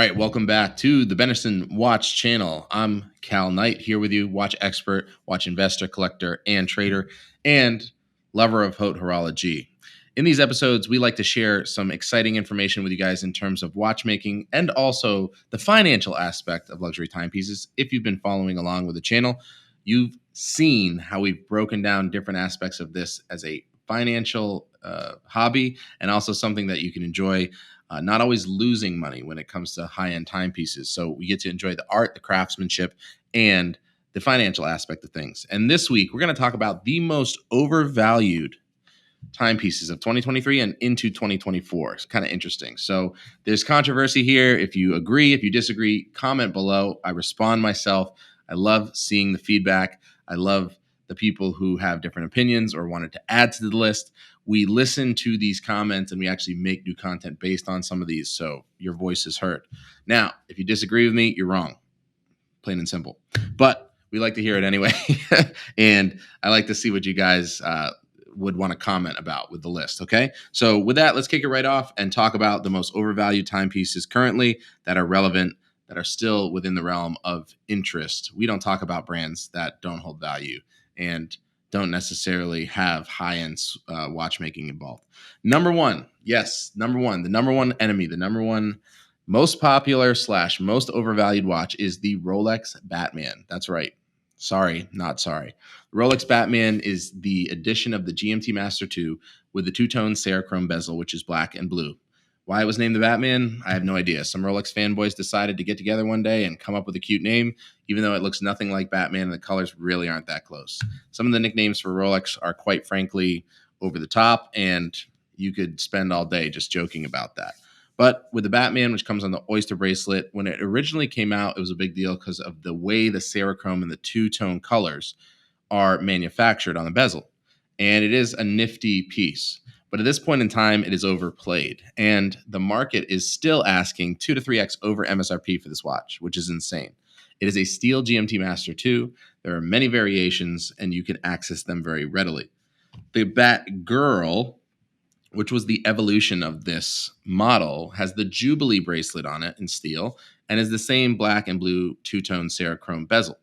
right, welcome back to the Benison Watch channel. I'm Cal Knight here with you, watch expert, watch investor, collector, and trader, and lover of haute horology. In these episodes, we like to share some exciting information with you guys in terms of watchmaking and also the financial aspect of luxury timepieces. If you've been following along with the channel, you've seen how we've broken down different aspects of this as a financial hobby and also something that you can enjoy. Not always losing money when it comes to high-end timepieces. So we get to enjoy the art, the craftsmanship, and the financial aspect of things. And this week, we're going to talk about the most overvalued timepieces of 2023 and into 2024. It's kind of interesting. So there's controversy here. If you agree, if you disagree, comment below. I respond myself. I love seeing the feedback. I love the people who have different opinions or wanted to add to the list. We listen to these comments and we actually make new content based on some of these. So your voice is heard. Now, if you disagree with me, you're wrong. Plain and simple. But we like to hear it anyway. And I like to see what you guys would want to comment about with the list. Okay. So with that, let's kick it right off and talk about the most overvalued timepieces currently that are relevant, that are still within the realm of interest. We don't talk about brands that don't hold value and don't necessarily have high-end watchmaking involved. Number one, the number one enemy, the number one most popular / most overvalued watch is the Rolex Batman. That's right. Sorry, not sorry. Rolex Batman is the edition of the GMT Master 2 with the two-tone Serichrome bezel, which is black and blue. Why it was named the Batman, I have no idea. Some Rolex fanboys decided to get together one day and come up with a cute name, even though it looks nothing like Batman and the colors really aren't that close. Some of the nicknames for Rolex are quite frankly over the top, and you could spend all day just joking about that. But with the Batman, which comes on the Oyster bracelet, when it originally came out, it was a big deal because of the way the Serichrome and the two-tone colors are manufactured on the bezel. And it is a nifty piece. But at this point in time, it is overplayed. And the market is still asking 2 to 3x over MSRP for this watch, which is insane. It is a steel GMT Master 2. There are many variations, and you can access them very readily. The Bat Girl, which was the evolution of this model, has the Jubilee bracelet on it in steel and is the same black and blue two-tone Serichrome bezel.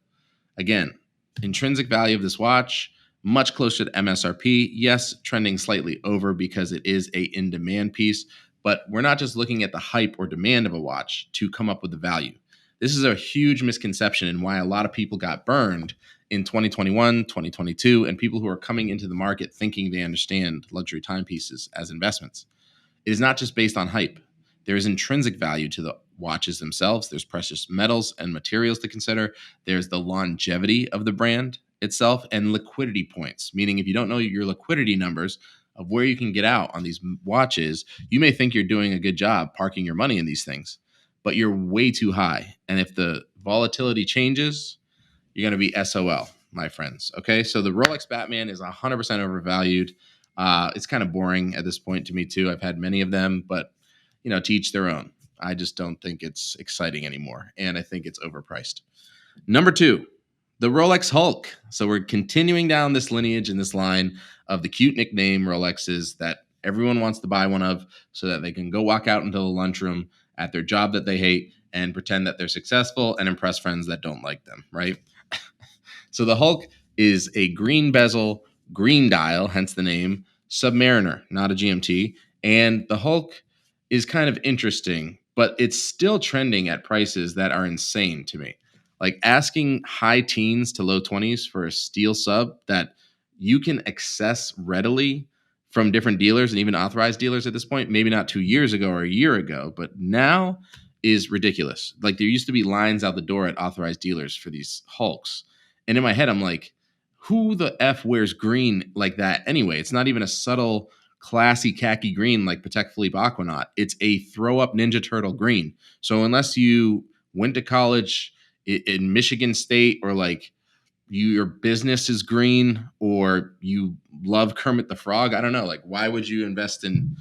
Again, intrinsic value of this watch, much closer to MSRP. Yes, trending slightly over because it is a in-demand piece, but we're not just looking at the hype or demand of a watch to come up with the value. This is a huge misconception and why a lot of people got burned in 2021, 2022, and people who are coming into the market thinking they understand luxury timepieces as investments. It is not just based on hype. There is intrinsic value to the watches themselves. There's precious metals and materials to consider. There's the longevity of the brand itself and liquidity points, meaning if you don't know your liquidity numbers of where you can get out on these watches, you may think you're doing a good job parking your money in these things, but you're way too high. And if the volatility changes, you're going to be SOL, my friends. Okay, so the Rolex Batman is 100% overvalued. It's kind of boring at this point to me too. I've had many of them, but to each their own. I just don't think it's exciting anymore, and I think it's overpriced. Number two, the Rolex Hulk. So we're continuing down this lineage and this line of the cute nickname Rolexes that everyone wants to buy one of so that they can go walk out into the lunchroom at their job that they hate and pretend that they're successful and impress friends that don't like them, right? So the Hulk is a green bezel, green dial, hence the name, Submariner, not a GMT. And the Hulk is kind of interesting, but it's still trending at prices that are insane to me. Like asking high teens to low 20s for a steel sub that you can access readily from different dealers and even authorized dealers at this point, maybe not 2 years ago or a year ago, but now is ridiculous. Like there used to be lines out the door at authorized dealers for these Hulks. And in my head, I'm like, who the F wears green like that anyway? It's not even a subtle, classy khaki green like Patek Philippe Aquanaut. It's a throw-up Ninja Turtle green. So unless you went to college in Michigan State or like your business is green or you love Kermit the Frog, I don't know. Like, why would you invest in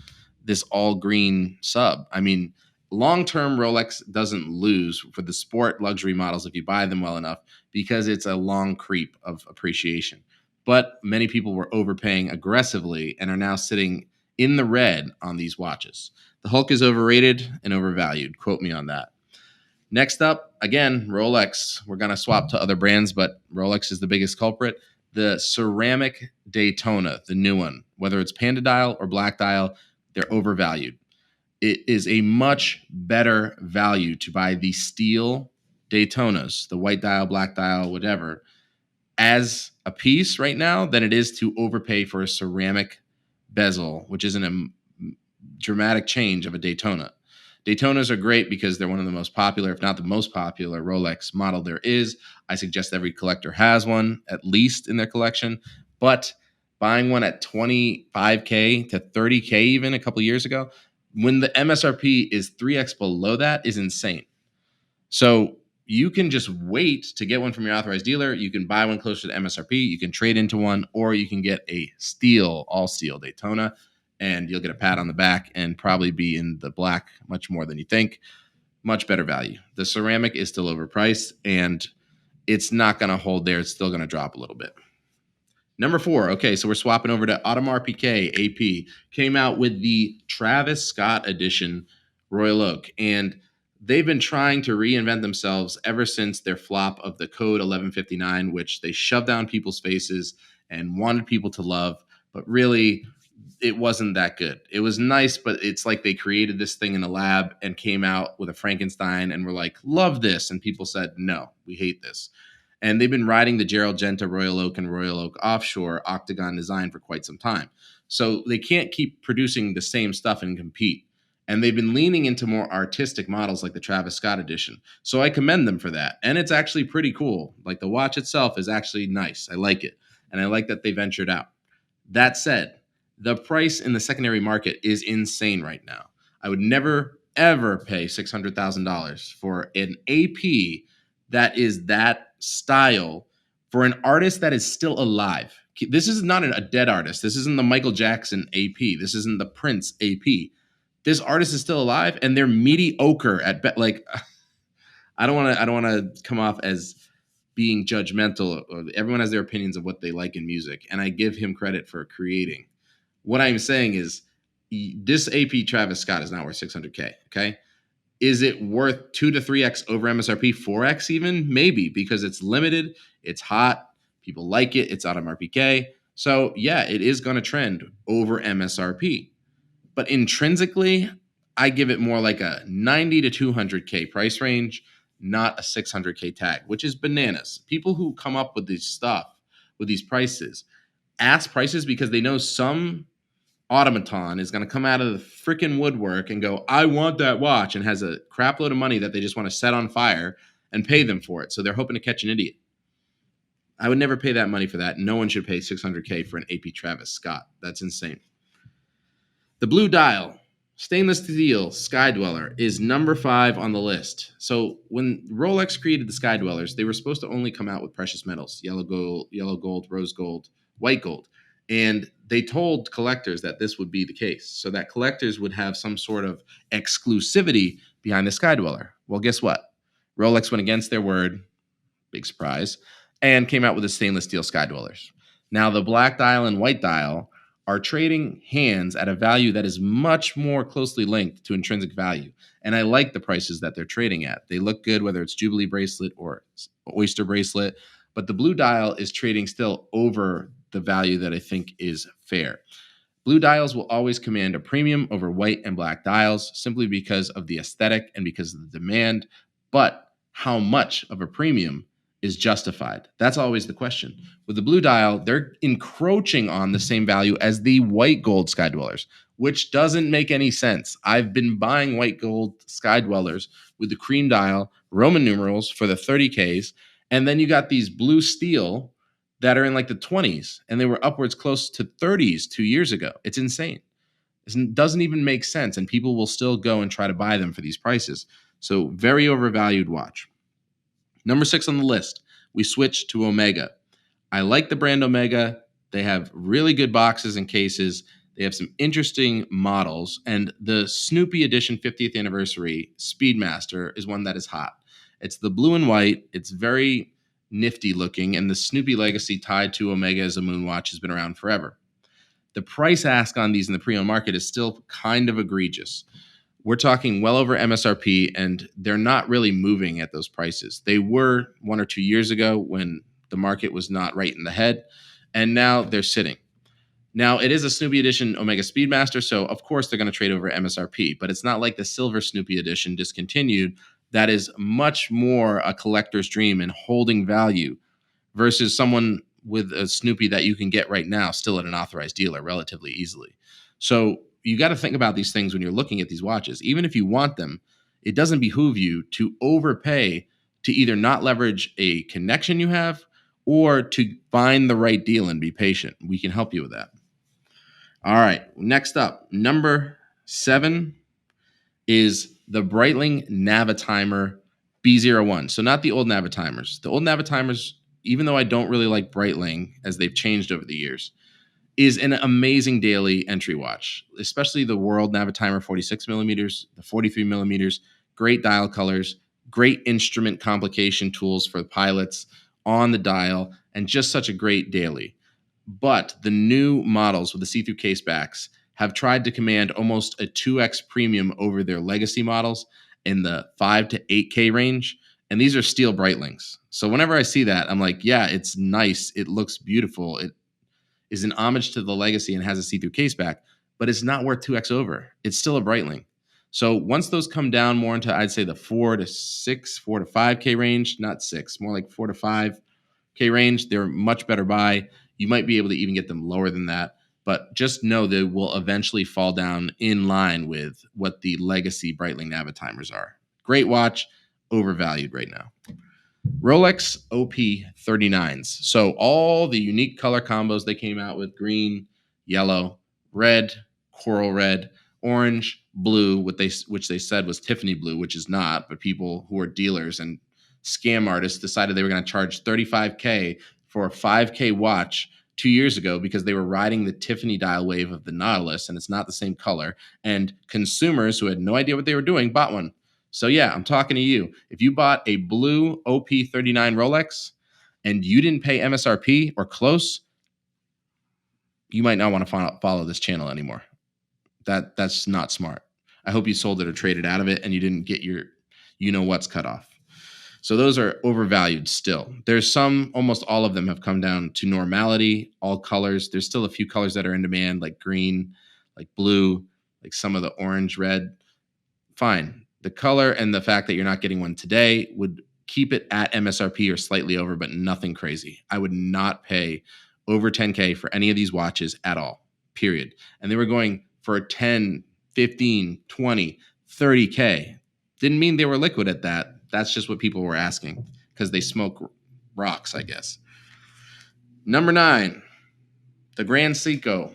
this all green sub? I mean, long-term Rolex doesn't lose for the sport luxury models if you buy them well enough because it's a long creep of appreciation. But many people were overpaying aggressively and are now sitting in the red on these watches. The Hulk is overrated and overvalued. Quote me on that. Next up, again, Rolex. We're going to swap to other brands, but Rolex is the biggest culprit. The ceramic Daytona, the new one, whether it's panda dial or black dial, they're overvalued. It is a much better value to buy the steel Daytonas, the white dial, black dial, whatever, as a piece right now than it is to overpay for a ceramic bezel, which isn't a dramatic change of a Daytona. Daytonas are great because they're one of the most popular, if not the most popular, Rolex model there is. I suggest every collector has one, at least in their collection. But buying one at $25K to $30K even a couple years ago, when the MSRP is 3X below that, is insane. So you can just wait to get one from your authorized dealer. You can buy one closer to MSRP. You can trade into one, or you can get a all steel Daytona, and you'll get a pat on the back and probably be in the black much more than you think. Much better value. The ceramic is still overpriced, and it's not going to hold there. It's still going to drop a little bit. Number 4. Okay, so we're swapping over to Audemars Piguet AP. Came out with the Travis Scott edition Royal Oak, and they've been trying to reinvent themselves ever since their flop of the Code 1159, which they shoved down people's faces and wanted people to love, but really it wasn't that good. It was nice, but it's like they created this thing in a lab and came out with a Frankenstein and were like, love this. And people said, no, we hate this. And they've been riding the Gerald Genta Royal Oak and Royal Oak Offshore octagon design for quite some time. So they can't keep producing the same stuff and compete. And they've been leaning into more artistic models like the Travis Scott edition. So I commend them for that. And it's actually pretty cool. Like the watch itself is actually nice. I like it. And I like that they ventured out. That said, the price in the secondary market is insane right now. I would never, ever pay $600,000 for an AP that is that style for an artist that is still alive. This is not a dead artist. This isn't the Michael Jackson AP. This isn't the Prince AP. This artist is still alive, and they're mediocre at best. Like, I don't want to come off as being judgmental. Everyone has their opinions of what they like in music, and I give him credit for creating. What I'm saying is this AP Travis Scott is not worth 600K, okay? Is it worth 2 to 3X over MSRP, 4X even? Maybe, because it's limited, it's hot, people like it, it's out of RPK. So yeah, it is going to trend over MSRP. But intrinsically, I give it more like a 90 to 200K price range, not a 600K tag, which is bananas. People who come up with this stuff, with these prices, ask prices because they know some automaton is going to come out of the freaking woodwork and go, I want that watch, and has a crap load of money that they just want to set on fire and pay them for it. So they're hoping to catch an idiot. I would never pay that money for that. No one should pay 600K for an AP Travis Scott. That's insane. The blue dial, stainless steel Sky Dweller is number 5 on the list. So when Rolex created the Sky Dwellers, they were supposed to only come out with precious metals, yellow gold, rose gold, white gold. And they told collectors that this would be the case, so that collectors would have some sort of exclusivity behind the Sky Dweller. Well, guess what? Rolex went against their word, big surprise, and came out with the stainless steel Sky Dwellers. Now, the black dial and white dial are trading hands at a value that is much more closely linked to intrinsic value. And I like the prices that they're trading at. They look good, whether it's Jubilee bracelet or Oyster bracelet, but the blue dial is trading still over the value that I think is fair. Blue dials will always command a premium over white and black dials simply because of the aesthetic and because of the demand. But how much of a premium is justified? That's always the question. With the blue dial, they're encroaching on the same value as the white gold Sky Dwellers, which doesn't make any sense. I've been buying white gold Sky Dwellers with the cream dial, Roman numerals for the 30Ks, and then you got these blue steel that are in like the 20s, and they were upwards close to 30s 2 years ago. It's insane. It doesn't even make sense, and people will still go and try to buy them for these prices. So very overvalued watch. Number 6 on the list, we switch to Omega. I like the brand Omega. They have really good boxes and cases. They have some interesting models, and the Snoopy edition 50th anniversary Speedmaster is one that is hot. It's the blue and white. It's very nifty looking, and the Snoopy legacy tied to Omega as a moon watch has been around forever. The price ask on these in the pre-owned market is still kind of egregious. We're talking well over MSRP, and they're not really moving at those prices. They were 1 or 2 years ago when the market was not right in the head, and now they're sitting. Now, it is a Snoopy edition Omega Speedmaster, so of course they're going to trade over MSRP, but it's not like the silver Snoopy edition discontinued. That is much more a collector's dream and holding value versus someone with a Snoopy that you can get right now still at an authorized dealer relatively easily. So you got to think about these things when you're looking at these watches. Even if you want them, it doesn't behoove you to overpay to either not leverage a connection you have or to find the right deal and be patient. We can help you with that. All right, next up, number 7 is the Breitling Navitimer B01. So not the old Navitimers. The old Navitimers, even though I don't really like Breitling as they've changed over the years, is an amazing daily entry watch, especially the World Navitimer 46 millimeters, the 43 millimeters, great dial colors, great instrument complication tools for the pilots on the dial, and just such a great daily. But the new models with the see-through case backs have tried to command almost a 2x premium over their legacy models in the 5 to 8K range. And these are steel Breitlings. So whenever I see that, I'm like, yeah, it's nice. It looks beautiful. It is an homage to the legacy and has a see-through case back, but it's not worth 2x over. It's still a Breitling. So once those come down more into, I'd say, the 4 to 6, 4 to 5K range, not 6, more like 4 to 5K range, they're much better buy. You might be able to even get them lower than that, but just know they will eventually fall down in line with what the legacy Breitling Navitimers are. Great watch, overvalued right now. Rolex OP39s. So all the unique color combos they came out with: green, yellow, red, coral red, orange, blue, which they said was Tiffany blue, which is not, but people who are dealers and scam artists decided they were going to charge $35K for a 5K watch 2 years ago because they were riding the Tiffany dial wave of the Nautilus, and it's not the same color. And consumers who had no idea what they were doing bought one. So yeah, I'm talking to you. If you bought a blue OP39 Rolex and you didn't pay MSRP or close, you might not want to follow this channel anymore. That's not smart. I hope you sold it or traded out of it and you didn't get your what's cut off. So those are overvalued still. There's some, almost all of them have come down to normality, all colors. There's still a few colors that are in demand, like green, like blue, like some of the orange, red. Fine. The color and the fact that you're not getting one today would keep it at MSRP or slightly over, but nothing crazy. I would not pay over 10K for any of these watches at all, period. And they were going for 10, 15, 20, 30K. Didn't mean they were liquid at that. That's just what people were asking because they smoke rocks, I guess. Number 9, the Grand Seiko.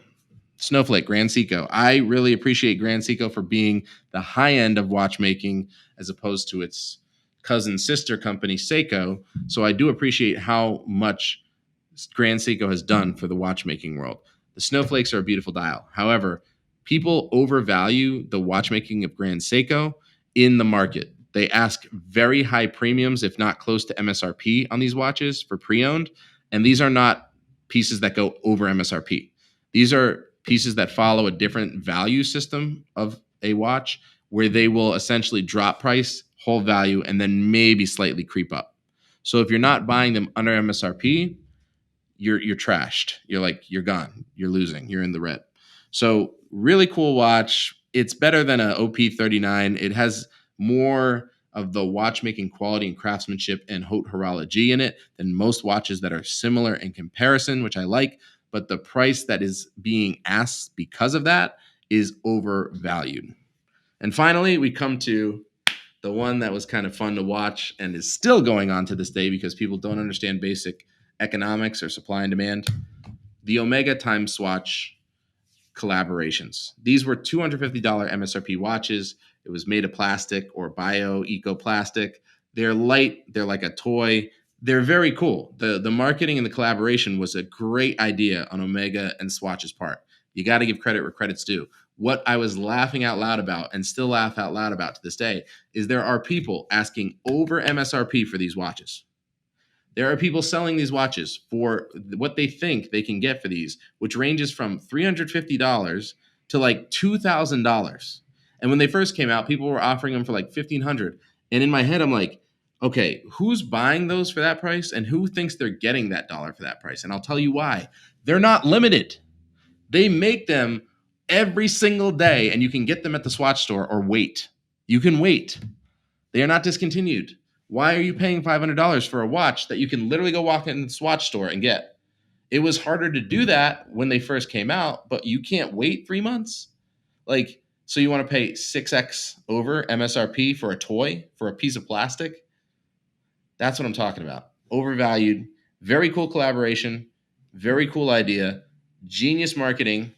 Snowflake, Grand Seiko. I really appreciate Grand Seiko for being the high end of watchmaking as opposed to its cousin sister company, Seiko. So I do appreciate how much Grand Seiko has done for the watchmaking world. The Snowflakes are a beautiful dial. However, people overvalue the watchmaking of Grand Seiko in the market. They ask very high premiums, if not close to MSRP, on these watches for pre-owned. And these are not pieces that go over MSRP. These are pieces that follow a different value system of a watch where they will essentially drop price, hold value, and then maybe slightly creep up. So if you're not buying them under MSRP, you're trashed. You're gone. You're losing. You're in the red. So really cool watch. It's better than a OP39. It has more of the watchmaking quality and craftsmanship and haute horology in it than most watches that are similar in comparison, which I like. But the price that is being asked because of that is overvalued. And finally, we come to the one that was kind of fun to watch and is still going on to this day because people don't understand basic economics or supply and demand. The Omega Time Swatch collaborations. These were $250 MSRP watches. It was made of plastic or eco plastic. They're light. They're like a toy. They're very cool. The marketing and the collaboration was a great idea on Omega and Swatch's part. You got to give credit where credit's due. What I was laughing out loud about and still laugh out loud about to this day is there are people asking over MSRP for these watches. There are people selling these watches for what they think they can get for these, which ranges from $350 to like $2,000. And when they first came out, people were offering them for like $1,500. And in my head, I'm like, okay, who's buying those for that price and who thinks they're getting that dollar for that price? And I'll tell you why. They're not limited. They make them every single day, and you can get them at the Swatch store or wait. You can wait. They are not discontinued. Why are you paying $500 for a watch that you can literally go walk in the Swatch store and get? It was harder to do that when they first came out, but you can't wait 3 months. Like, so you want to pay 6x over MSRP for a toy, for a piece of plastic? That's what I'm talking about. Overvalued, very cool collaboration, very cool idea, genius marketing,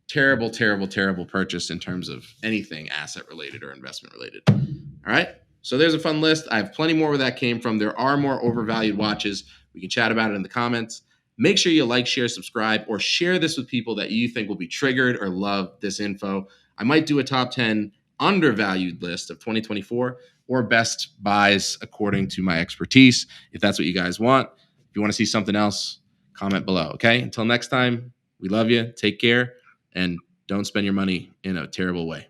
terrible, terrible, terrible purchase in terms of anything asset related or investment related. All right. So there's a fun list. I have plenty more where that came from. There are more overvalued watches. We can chat about it in the comments. Make sure you like, share, subscribe, or share this with people that you think will be triggered or love this info. I might do a top 10 undervalued list of 2024 or best buys according to my expertise, if that's what you guys want. If you want to see something else, comment below. Okay. Until next time, we love you. Take care and don't spend your money in a terrible way.